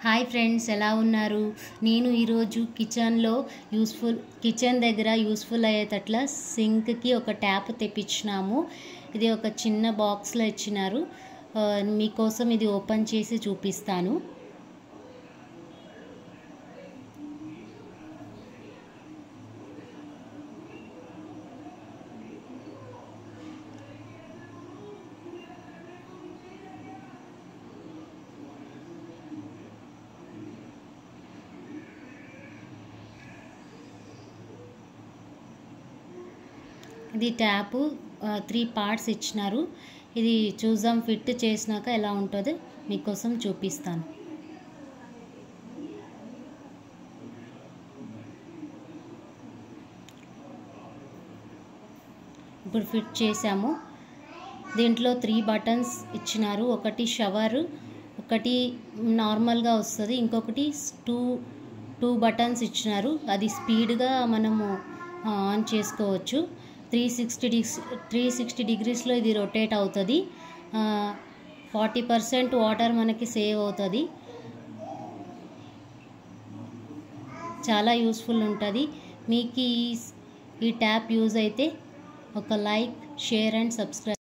Hi friends, ఎలా ఉన్నారు? నేను ఈరోజు కిచెన్ దగ్గర యూస్ఫుల్ అయ్యేటట్ల సింక్కి ఒక ట్యాప్ తెప్పించినాము. ఇది ఒక చిన్న బాక్స్లో ఇచ్చినారు. మీకోసం ఇది ఓపెన్ చేసి చూపిస్తాను. ఇది ట్యాపు 3 పార్ట్స్ ఇచ్చినారు. ఇది చూద్దాం, ఫిట్ చేసినాక ఎలా ఉంటుందో మీకోసం చూపిస్తాను. ఇప్పుడు ఫిట్ చేసాము. దీంట్లో 3 బటన్స్ ఇచ్చినారు. ఒకటి షవర్, ఒకటి నార్మల్గా వస్తుంది, ఇంకొకటి టూ బటన్స్ ఇచ్చినారు. అది స్పీడ్గా మనము ఆన్ చేసుకోవచ్చు. 360 డిగ్రీస్లో ఇది రొటేట్ అవుతుంది. 40% వాటర్ మనకి సేవ్ అవుతుంది. చాలా యూస్ఫుల్ ఉంటుంది. మీకు ఈ ట్యాప్ యూజ్ అయితే ఒక లైక్, షేర్ అండ్ సబ్స్క్రైబ్.